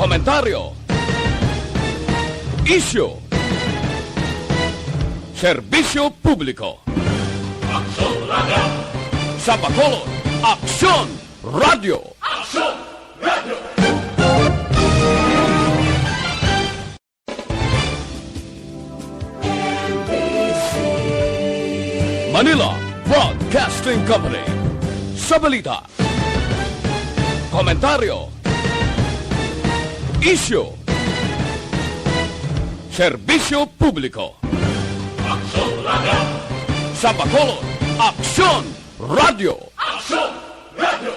komentaryo, isyu, serbisyo publiko. Aksyon Radio! Sa Bacolod, Aksyon Radio! Aksyon Radio! Manila Broadcasting Company. Sa balita, komentaryo, isyu, serbisyo publiko. Aksyon Radio! Sa Bacolod, Aksyon Radio! Aksyon Radio!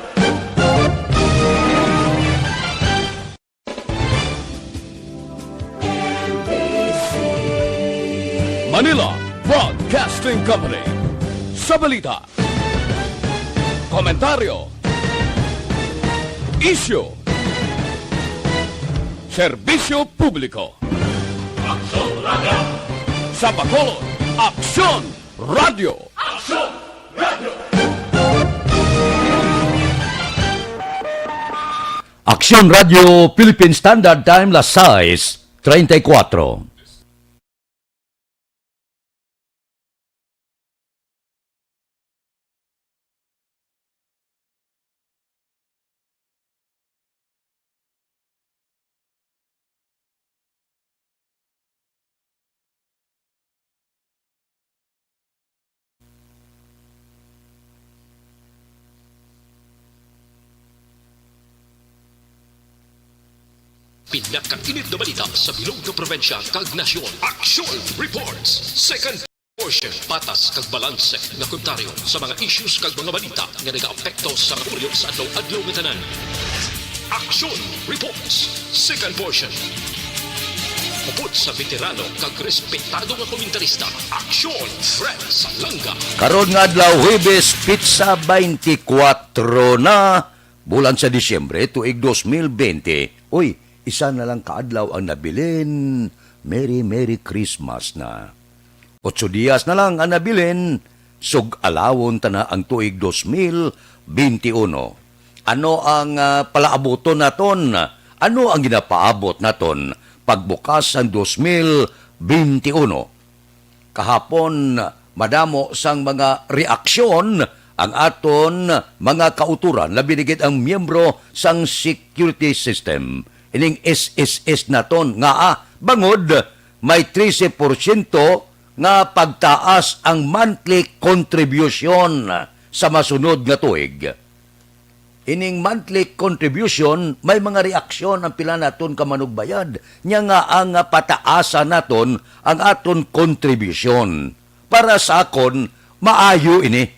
Manila Broadcasting Company. Sa balita, komentaryo, isyu, serbisyo publiko. Aksyon Radio! Sa Bacolod, Aksyon Radio! Aksyon Radio! Aksyon Radio Philippine Standard Time, las 6:34. Pinakainit na balita sa bilog na probensya kag nasyon. Action Reports. Second portion. Patas kag balanse na komentaryo sa mga issues kag mga balita nga nagaapekto sa pulyo sa adlaw-adlaw nga tanan. Action Reports. Second portion. Upod sa veterano kag respetado nga komentarista. Action Fred Salanga. Karon nga adlaw Huwebes, Pizza 24 na bulan sa Disyembre tuig 2020. Uy, isa na lang kaadlaw ang nabilin. Merry Christmas na. 8 diyas na lang ang nabilin. Sug-alawon ta na ang tuig 2021. Ano ang palaaboton naton? Ano ang ginapaabot naton pagbukas ang 2021? Kahapon, madamo sang mga reaksyon ang aton mga kauturan. Labinigit ang miyembro sang security system. Ining SSS naton nga bangod may 13% nga pagtaas ang monthly contribution sa masunod nga tuig. Ining monthly contribution may mga reaksyon ang pila naton ka manugbayad nya nga ang pataasa naton ang aton contribution. Para sa akon maayo ini.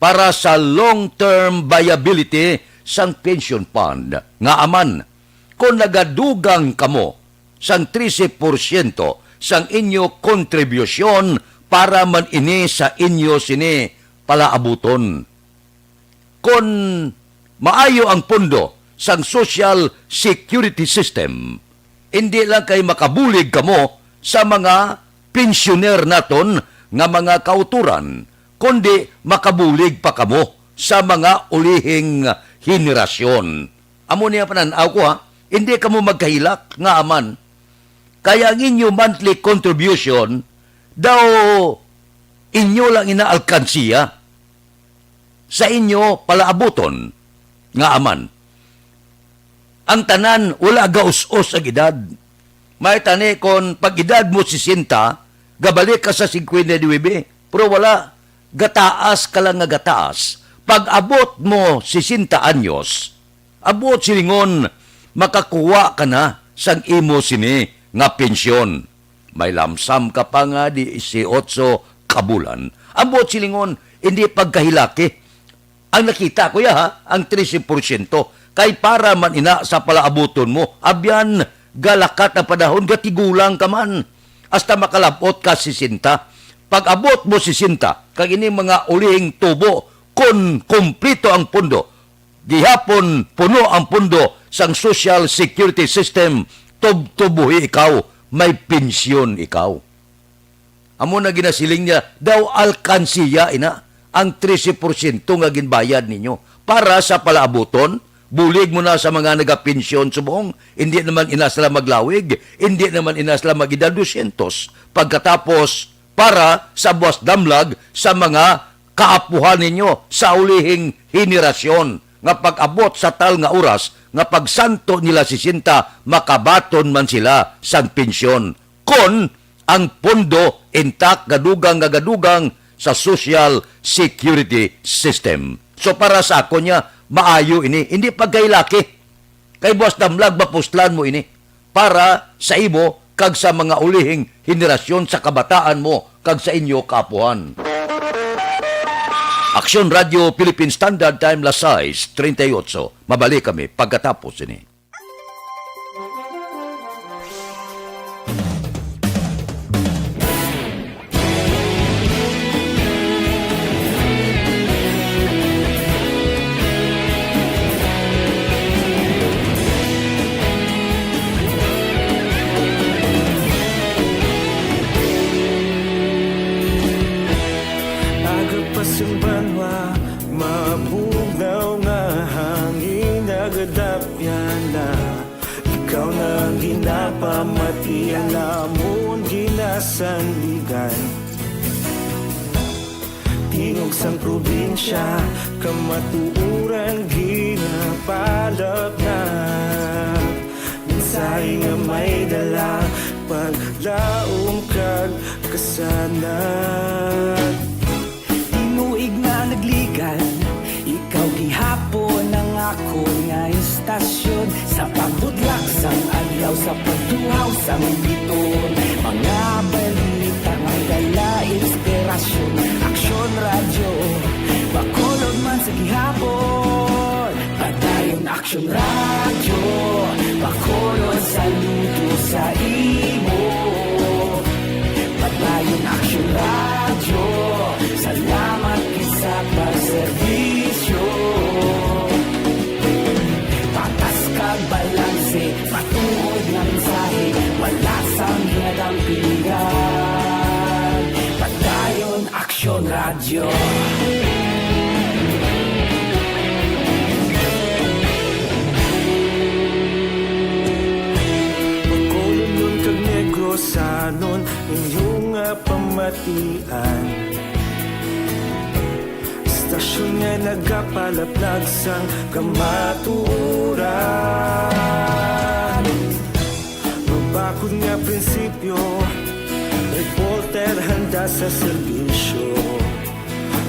Para sa long-term viability sang pension fund nga aman kung nagadugang kamo sang 13% sang inyo kontribusyon para man ini sa inyo sini palaabuton. Kung maayo ang pondo sang social security system, hindi lang kay makabulig kamo sa mga pensioner naton nga mga kauturan, kundi makabulig pa kamo sa mga ulihing henerasyon. Amo niya pananaw ko hindi ka mo magkahilak nga aman. Kaya ang inyo monthly contribution, daw inyo lang inaalkansiya sa inyo palaabuton nga aman. Ang tanan, wala gaus-os ang edad. May tani kon pag edad mo 60, gabalik ka sa 59, pero wala, gataas ka lang nga gataas. Pag abot mo 60 anyos, abot silingon, makakuha ka na sang imo sini nga pensyon. May lamsam ka pa nga di 18 kabulan. Ambot silingon, hindi pagkahilaki. Ang nakita ko ang 13%. Kay para man ina sa palaabuton mo, abyan, galakat na panahon, gatigulang ka man. Hasta makalapot ka 60. Pag abot mo 60, kag ini mga ulihing tubo, kun kumplito ang pundo, gihapon puno ang pundo sang social security system, tubtubuhi ikaw, may pensyon ikaw. Amo na ginasiling niya, daw alkansiya ina, ang 13% nga ginbayad ninyo para sa palaabuton, Bulig mo na sa mga nagapensyon subong, hindi naman ina sila maglawig, hindi naman ina sila mag-edad 200. Pagkatapos, para sa buwas damlag sa mga kaapuhan ninyo sa ulihing henerasyon nga pag-abot sa tal nga oras nga pagsanto nila si Sinta makabaton man sila sang pensyon kon ang pondo intact gadugang sa social security system. So para sa ako niya maayo ini hindi pagkailaki kay buwas damlag mapustlan mo ini para sa imo kag sa mga ulihing henerasyon sa kabataan mo kag sa inyo kaapuhan. Aksyon Radio Philippine Standard Time las 6:38. Mabalik kami pagkatapos ini. Agapasumbanwa, mabugaw nga hangin nagadapyan na. Ikaw na ginapamati, alamon ginasandigan. Tingog sang probinsya, kamatuuran ginapalap na. Minsay nga may dala, paglaom kag kasanan. Tinuig na nagligan, ikaw gihapon ang ako nga istasyon. Sa pagbutlak sang adlaw, sa pagtuhaw sang biton. Mga balita, may dala inspirasyon. Aksyon radyo, bakulog man sa gihapon. Padayon aksyon radyo, bakulog sa luto sa imo. Padayon aksyon radyo, salamat sa pagserbisyo. Patas kag balanse, patuod na mensahe, wala sang hinadang pilihan. Padayon aksyon radyo. Pagkulong nun kag negrosanon, inyong nga pamatian. Istasyon nga nagapalaplag sang kamaturan. Mabakod nga prinsipyo, reporter handa sa serbisyo.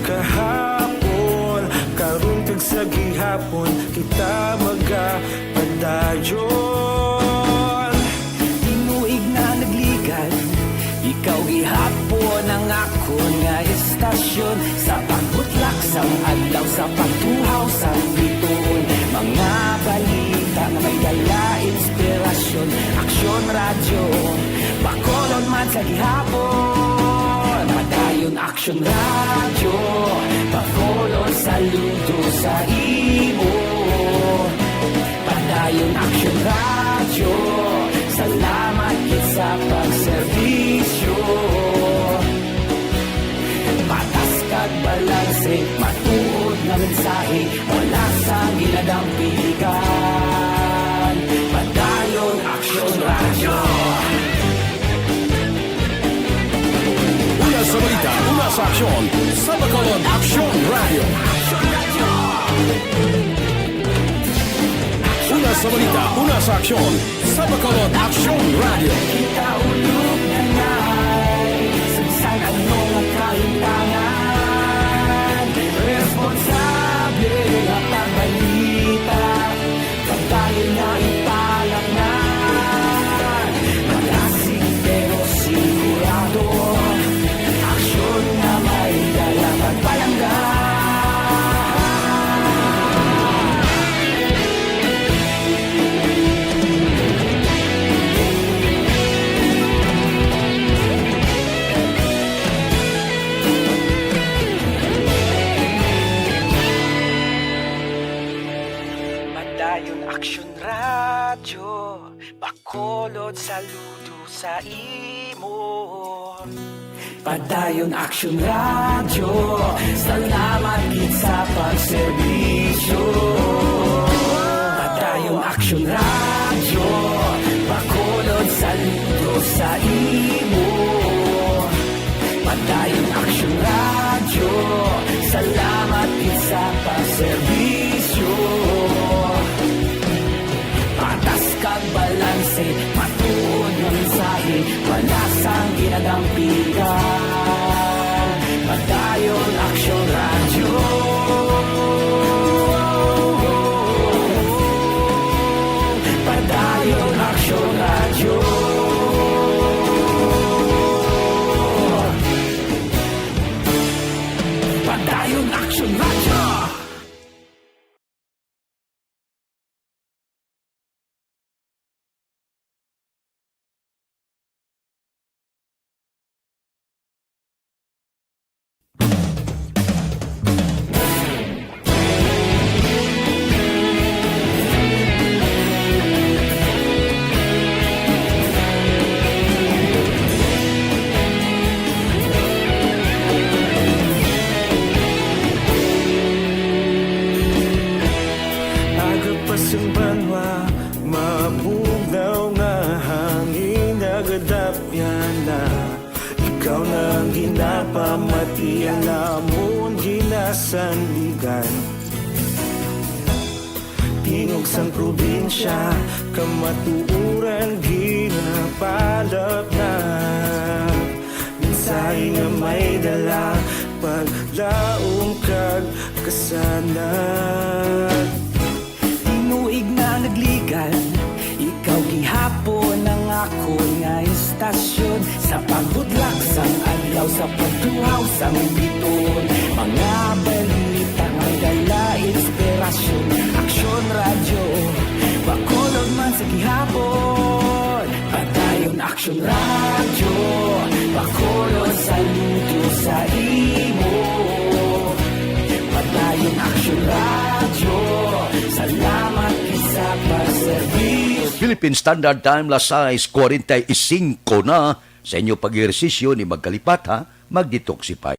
Kahapon, karong kag sa gihapon, kita magapadayon. Tinuig na nagligan, ikaw gihapon ang ako nga istasyon. Sa pagbutlak sang adlaw, sa pagtuhaw sang biton. Mga balita na may dala inspirasyon. Aksyon radyo, bakolon man sa gihapon. Padayon aksyon radyo, bakolon saludo sa imo. Padayon aksyon radyo, salamat kit sa pagserbisyo. Patas kag balanse, matuod na mensahe, wala sa ginadang piligan. Padayon aksyon radyo. Una sa balita, una sa aksyon, sa Bacolod Aksyon Radio. Una sa balita, una sa aksyon, sa Bacolod Aksyon Radio. Kita ulog na ngay, sansan ano ang kahintangan. Responsable at ang balita, pagdahin na ipalak na. Malasig pero sigurado, aksyon na may dalang pagpalanggan. Padayon aksyon radyo, bakolod saludo sa imo. Padayon aksyon radyo, salamat kit sa pagserbisyo. Padayon Action Radio, bakulod sa litro sa imo. Padayon Action Radio, salamat isa pa serbisyo. Patas kag balanse, matuod ng mensahe, walasang ginadampigan. Padayon Action Radio. Padayon Action Radio. Padayon Action Radio. Agapasang banwa, mabugaw nga hangin nagadapyan na. Ikaw nang ginapamatian namon ginasandigan. Tingog sang probinsya, kamatuuran ginapalap na. Mensahe nga may dala, paglaong kag kasanat. Tinuig na nagligan, ikaw gihapon ang ako nga istasyon. Sa pagdudlak sang adlaw, sa pagtuhaw sang biton. Mga balita nga dala inspirasyon. Action Radio, bakulod man sa gihapon. Padayon Action Radio, bakulod sa luto sa imo. Padayon Action Radio, salamat isa pa serbisyo. Philippine Standard Time, las 6:45 na sa inyo pag-ehersisyo ni magkalipat ha, mag-detoxify.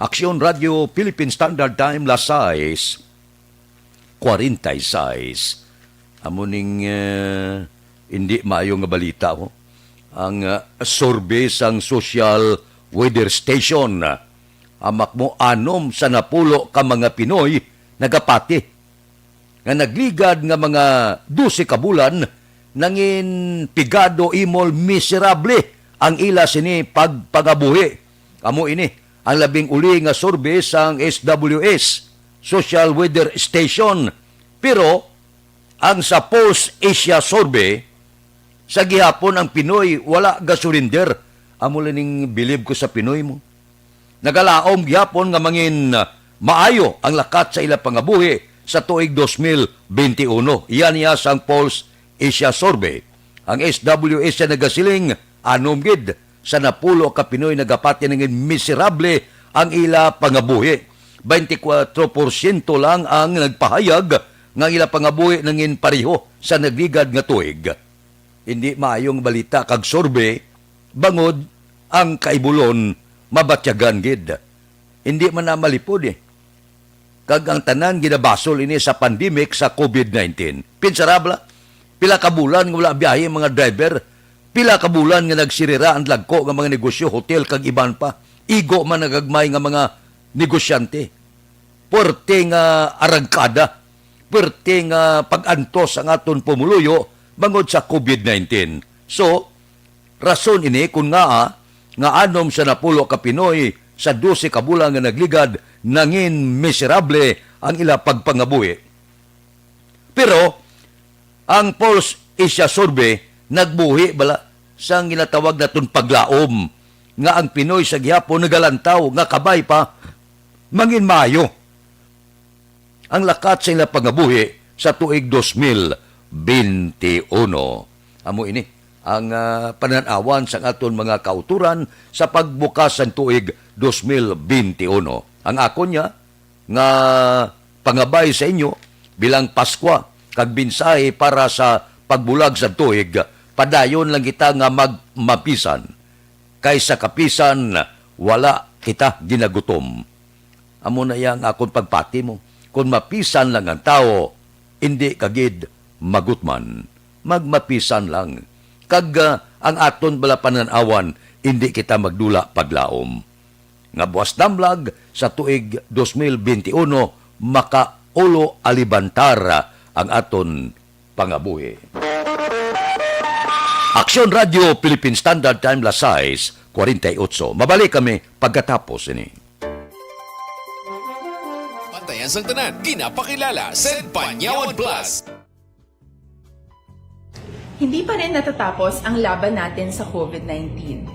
Aksyon Radio Philippine Standard Time, las 6:46. Amuning hindi maayo nga balita ko. Ang survey sang Social Weather Station. Amak mo anom sa napulo ka mga Pinoy nagapati. Nga nagligad nga mga 12 ka bulan nangin pigado imol miserable ang ila sini pagpagabuhi. Amo ini ang labing uli nga survey sang SWS, Social Weather Station. Pero, ang sa Pulse Asia Survey, sa gihapon ang Pinoy, wala gasurinder. Amo laning bilib ko sa Pinoy mo. Nagalaom gihapon nga mangin maayo ang lakat sa ila pangabuhi sa tuig 2021. Iyan niya sang Pulse Asia Survey. Ang SWS na nagasiling, anom gid, sa napulo ka Pinoy nagapati ng miserable ang ila pangabuhi. 24% lang ang nagpahayag nga ila pangabuhi ng pareho sa nagligad nga tuig. Hindi maayong balita kag survey, bangod ang kaibulon mabatyagan gid. Hindi man na malipod Kag ang tanan ginabasol ini sa pandemic sa COVID-19. Pinsarabla, pila ka bulan nga wala biyahe mga driver. Pila ka bulan nga nagsirira ang lagko nga mga negosyo, hotel kag iban pa. Igo man nagagmay nga mga negosyante. Puerte nga arangkada. Puerte nga pag-antos ang aton pumuluyo bangod sa COVID-19. So, rason ini kung nga anom sa napulo ka Pinoy sa 12 ka bulan nga nagligad nangin miserable ang ila pagpangabuhi. Pero, ang Pulse Asia Survey nagbuhi bala sa ginatawag naton paglaom nga ang Pinoy sa gihapon nagalantaw nga kabay pa mangin Mayo. Ang lakat sa ila pangabuhi sa tuig 2021. Amo ini ang pananawan sa aton mga kauturan sa pagbukas sa tuig 2021. Ang ako niya nga pangabay sa inyo bilang Paskwa kag binsahe para sa pagbulag sa tuig, padayon lang kita nga magmapisan. Kaysa kapisan, wala kita ginagutom. Amo na yang akong pagpati mo. Kung mapisan lang ang tao, hindi kagid magutman. Magmapisan lang. Kag ang aton bala pananawan, hindi kita magdula paglaom. Nga buwas damlag sa tuig 2021, makaulo alibantar ang aton pangabuhi. Aksyon Radio Philippine Standard Time las 6:48. Mabalik kami pagkatapos ini. Pantayan sang tanan, ginapakilala sa Panyawan Plus. Hindi pa rin natatapos ang laban natin sa COVID-19.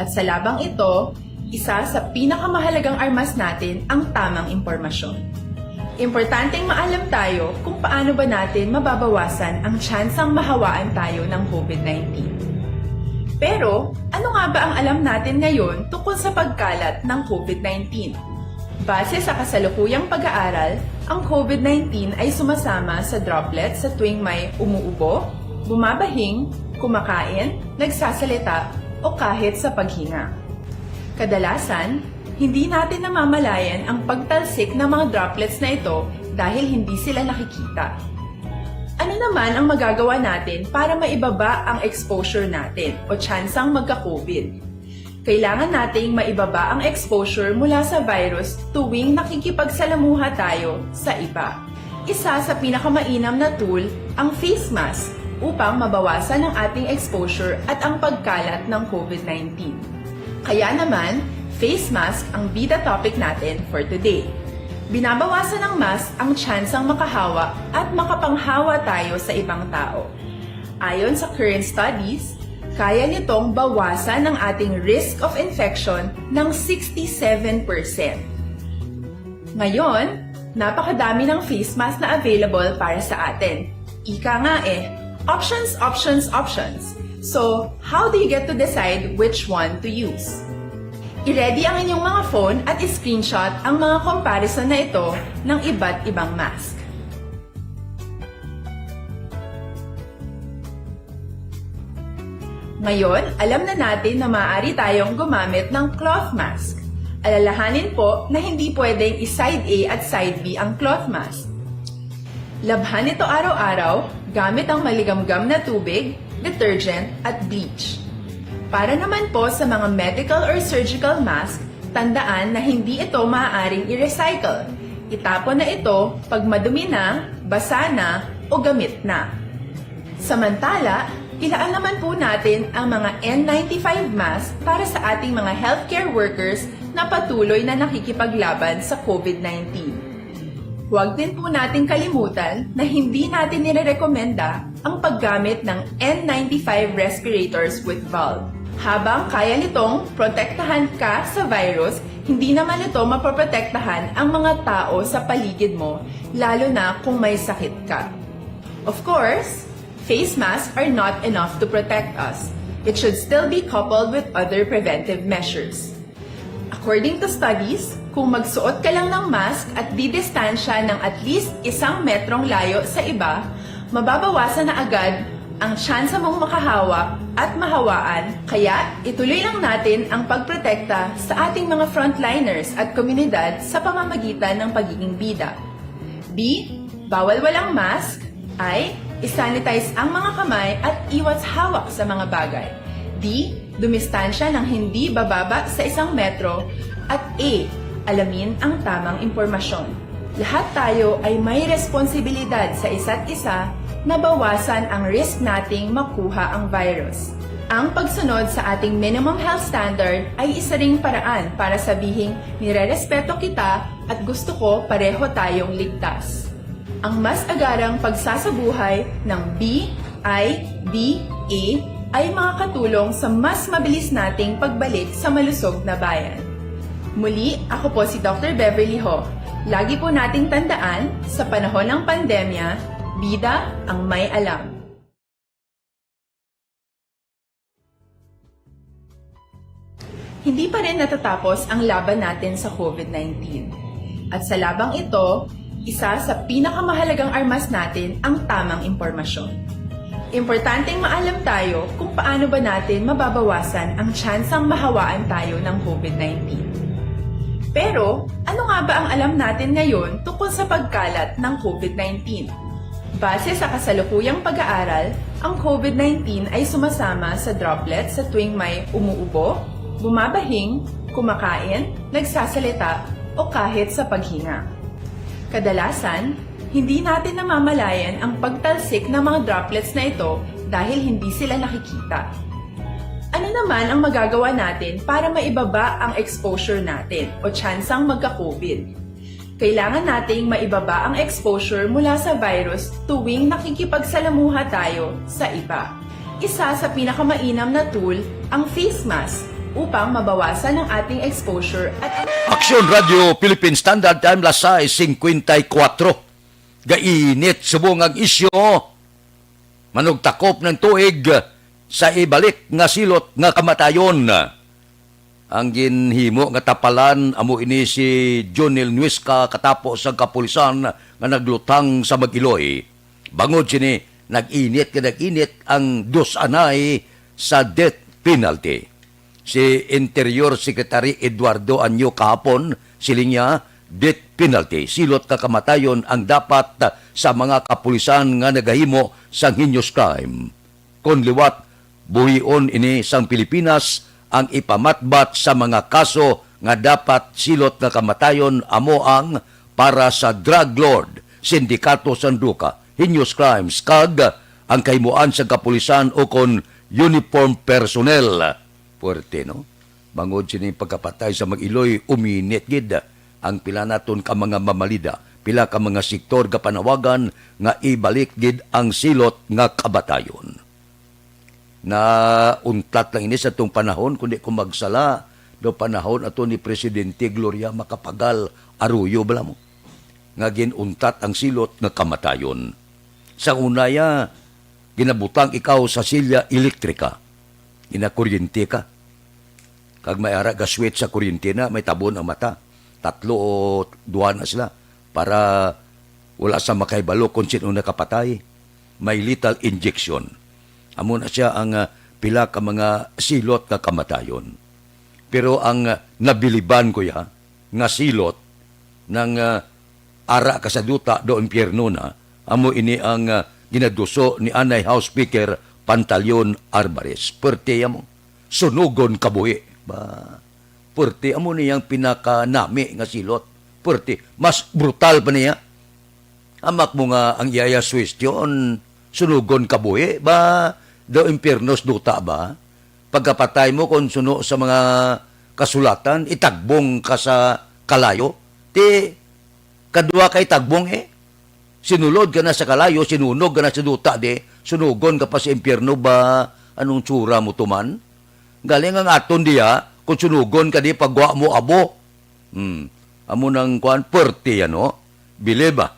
At sa labang ito, isa sa pinakamahalagang armas natin ang tamang impormasyon. Importanteng maalam tayo kung paano ba natin mababawasan ang tsansang mahawaan tayo ng COVID-19. Pero, ano nga ba ang alam natin ngayon tungkol sa pagkalat ng COVID-19? Base sa kasalukuyang pag-aaral, ang COVID-19 ay sumasama sa droplets sa tuwing may umuubo, bumabahing, kumakain, nagsasalita, o kahit sa paghinga. Kadalasan, hindi natin namamalayan ang pagtalsik ng mga droplets na ito dahil hindi sila nakikita. Ano naman ang magagawa natin para maibaba ang exposure natin o tsansang magka-COVID? Kailangan nating maibaba ang exposure mula sa virus tuwing nakikipagsalamuha tayo sa iba. Isa sa pinakamainam na tool ang face mask upang mabawasan ang ating exposure at ang pagkalat ng COVID-19. Kaya naman, face mask ang bida topic natin for today. Binabawasan ng mask ang tsansang makahawa at makapanghawa tayo sa ibang tao. Ayon sa current studies, kaya nitong bawasan ang ating risk of infection ng 67%. Ngayon, napakadami ng face mask na available para sa atin. Ika nga options, options, options. So, how do you get to decide which one to use? I-ready ang inyong mga phone at i-screenshot ang mga comparison na ito ng iba't ibang mask. Ngayon, alam na natin na maaari tayong gumamit ng cloth mask. Alalahanin po na hindi pwedeng i-side A at side B ang cloth mask. Labhan ito araw-araw gamit ang maligamgam na tubig, detergent at bleach. Para naman po sa mga medical or surgical mask, tandaan na hindi ito maaaring i-recycle. Itapon na ito pag madumi na, basa na, o gamit na. Samantala, ilaan naman po natin ang mga N95 mask para sa ating mga healthcare workers na patuloy na nakikipaglaban sa COVID-19. Huwag din po nating kalimutan na hindi natin nirerekomenda ang paggamit ng N95 respirators with valve. Habang kaya nitong protektahan ka sa virus, hindi naman ito mapoprotektahan ang mga tao sa paligid mo, lalo na kung may sakit ka. Of course, face masks are not enough to protect us. It should still be coupled with other preventive measures. According to studies, kung magsuot ka lang ng mask at didistansya ng at least 1 metrong layo sa iba, mababawasan na agad ang tsansa mong makahawa at mahawaan, kaya ituloy lang natin ang pagprotekta sa ating mga frontliners at komunidad sa pamamagitan ng pagiging bida. B. Bawal walang mask. I. Isanitize ang mga kamay at iwas hawak sa mga bagay. D. Dumistansya ng hindi bababa sa 1 metro. At A. Alamin ang tamang impormasyon. Lahat tayo ay may responsibilidad sa isa't isa na bawasan ang risk nating makuha ang virus. Ang pagsunod sa ating minimum health standard ay isa ring paraan para sabihing nirerespeto kita at gusto ko pareho tayong ligtas. Ang mas agarang pagsasabuhay ng B, I, D, A ay makakatulong sa mas mabilis nating pagbalik sa malusog na bayan. Muli, ako po si Dr. Beverly Ho. Lagi po nating tandaan, sa panahon ng pandemya, bida ang may alam. Hindi pa rin natatapos ang laban natin sa COVID-19. At sa labang ito, isa sa pinakamahalagang armas natin ang tamang impormasyon. Importanteng maalam tayo kung paano ba natin mababawasan ang tsansang mahawaan tayo ng COVID-19. Pero, ano nga ba ang alam natin ngayon tungkol sa pagkalat ng COVID-19? Base sa kasalukuyang pag-aaral, ang COVID-19 ay sumasama sa droplets sa tuwing may umuubo, bumabahing, kumakain, nagsasalita, o kahit sa paghinga. Kadalasan, hindi natin namamalayan ang pagtalsik ng mga droplets na ito dahil hindi sila nakikita. Ano naman ang magagawa natin para maibaba ang exposure natin o tsansang magka-COVID? Kailangan nating maibaba ang exposure mula sa virus tuwing nakikipagsalamuha tayo sa iba. Isa sa pinakamainam na tool ang face mask upang mabawasan ang ating exposure at Aksyon Radio Philippine Standard Time Lasay 54. Gainit subong ang isyo. Manugtakop ng tuig sa ibalik nga silot nga kamatayon. Ang ginhimo nga tapalan amo ini si Jonel Nuesca katapos sa kapulisan nga naglutang sa Mag-Iloy. Bangod sini nag-init ang dos anay sa death penalty. Si Interior Secretary Eduardo Anyo kahapon siling niya death penalty silot ka kamatayon ang dapat sa mga kapulisan nga nagahimo sang heinous crime. Kon liwat buhion ini sang Pilipinas ang ipamatbat sa mga kaso nga dapat silot nga kamatayon amo ang para sa drug lord, sindikato sanduka, heinous crimes kag ang kahimuan sa kapulisan o kon uniform personnel. Puerte, no? Bangod sini pagkapatay sa Mag-Iloy, uminit gid ang pila naton ka mga mamalida, pila ka mga sektor ga panawagan nga ibalik gid ang silot nga kabatayon. Na untlat lang ini sa itong panahon, kundi kung magsala, do panahon ato ni Presidente Gloria Macapagal Arroyo, bala mo. Nga ginuntat ang silot nga kamatayon. Sa unaya, ginabutang ikaw sa silya elektrika. Ginakuryente ka. Kag may ara gaswet sa kuryente na, may tabon ang mata. 3 o 2 na sila para wala sa makaibalo kung sino nakapatay. May lethal injection. Amo na siya ang pila ka mga silot nga kamatayon. Pero ang nabiliban ko ya, nga silot ng ara ka sa duta do impyerno na, amo ini ang ginaduso ni Anay House Speaker Pantaleon Arbares. Perte mo, sunugon kabuhi. Perte amo niyang pinakanami nga silot. Perte, mas brutal pa niya. Amak mo nga ang iyaya question, sunugon kabuhi ba? Do impiernos duta ba? Pagkapatay mo kung suno sa mga kasulatan, itagbong ka sa kalayo. Ti, kadua kay tagbong Sinulod ka na sa kalayo, sinunog ka na sa duta sunugon ka pa sa impierno ba? Anong tsura mo tuman? Galing ang aton diya, kung sunugon ka pagwa mo abo. Amo nang kuan, perte yan, no? Bile ba?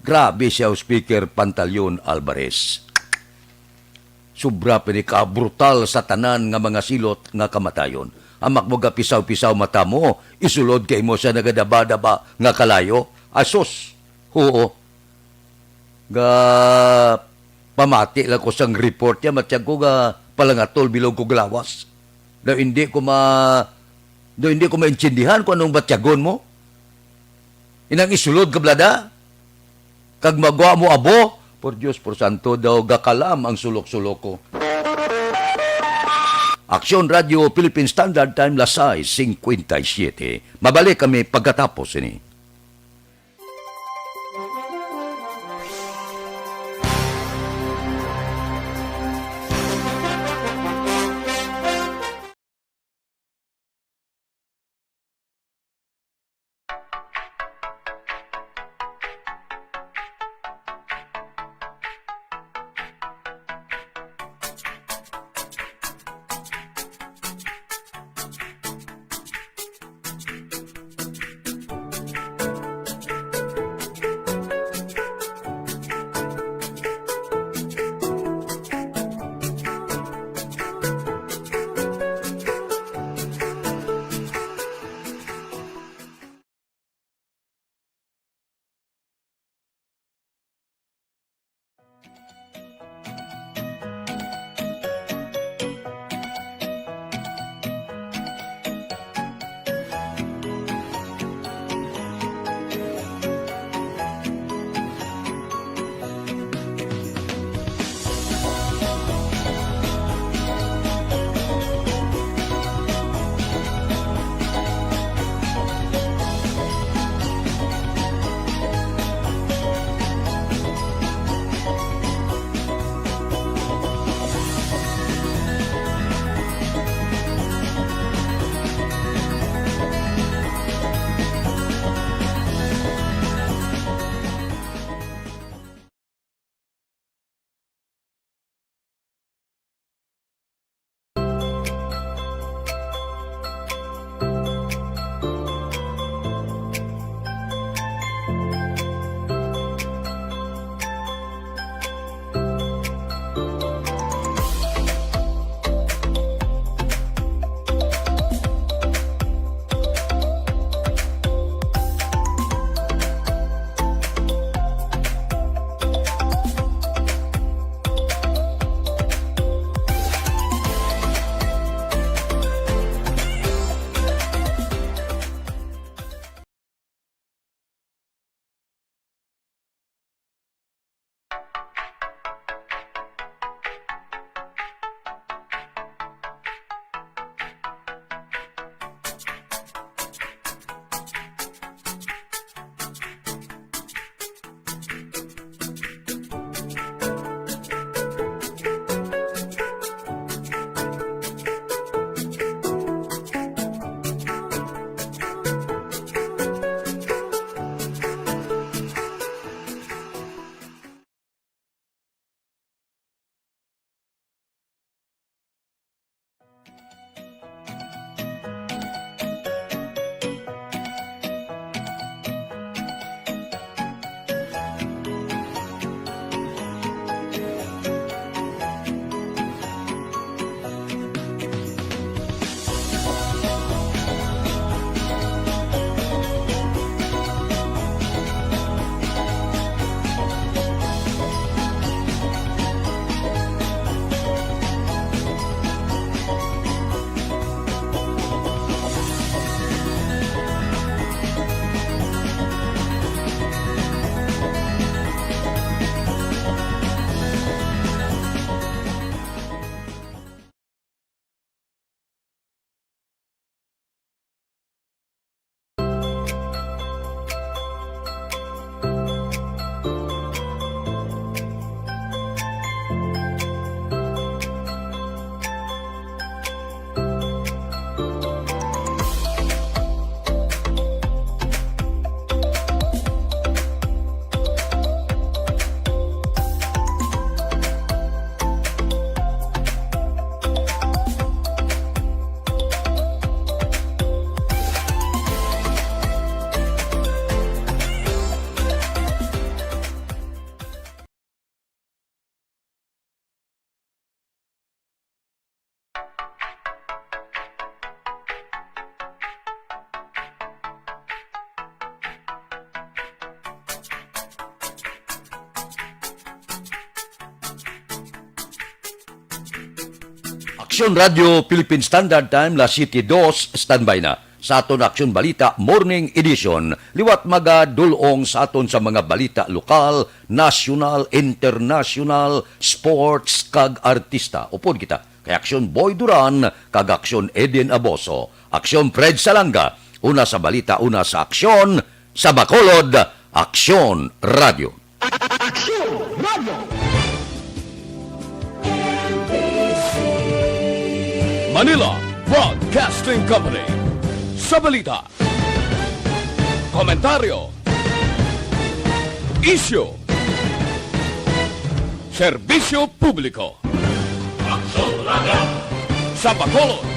Grabe siya, Speaker Pantaleon Alvarez. Sobra ka brutal sa tanan nga mga silot nga kamatayon. Amak mo pisaw-pisaw mata mo, isulod kay mo sa nagadaba-daba nga kalayo. Asos, oo. Ga pamati lang ko sang report niya, matiyag ko ga palangatol bilog ko glawas. Do hindi ko maintindihan kung anong batyagon mo. Inang isulod ka blada, kag magwa mo abo, por Diyos, por Santo, daw gakalam ang sulok-suloko. Aksyon Radio Philippine Standard Time Lasay 57. Mabalik kami pagkatapos ini. Aksyon Radio Philippine Standard Time, La City 2, standby na. Sa aton Aksyon Balita Morning Edition, liwat magadulong sa aton sa mga balita lokal, national, international, sports, kag artista. Upod kita, kay Aksyon Boy Duran, kag Aksyon Eden Aboso. Aksyon Fred Salanga, una sa balita, una sa aksyon, sa Bacolod, Aksyon Radio. Manila Broadcasting Company. Sa balita, komentaryo, issue, serbisyo publiko. Aksyon Radio. Sa Bacolod,